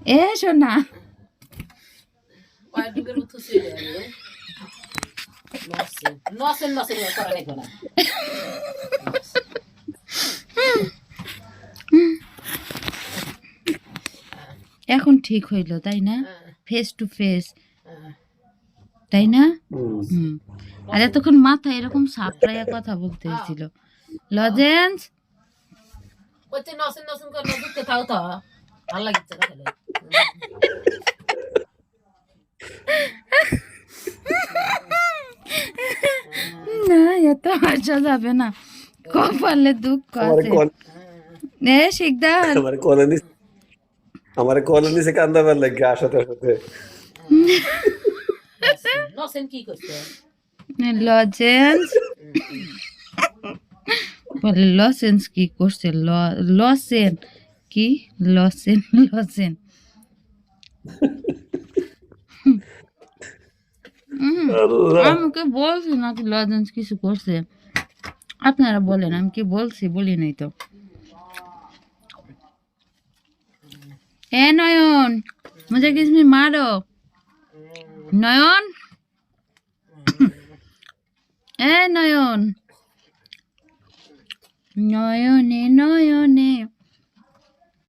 এ শোনা এখন ঠিক হইল তাই না, ফেস টু ফেস তাই না? আর এতক্ষণ মাথা এরকম সাপড়াইয়া কথা বলতে হয়েছিল। লজেন্স না এত হাসা যাবে না, কপালে দুঃখ আছে। এ শিকদার আমার কলোনি সে কান্দাবার লাগে আসাতে আসাতে লজেন্স বলে লসেন্স কি করছে, লসেন কি লসেন লসেন আমাকে বলছি নাকি লজেন্স কিছু করছে? আপনারা বলেন, আমি কি বলছি? বলি নাই তো। এ নয়ন মুঝে কিসমি মারো, নয়ন এ নয়ন, নয়নে নয়নে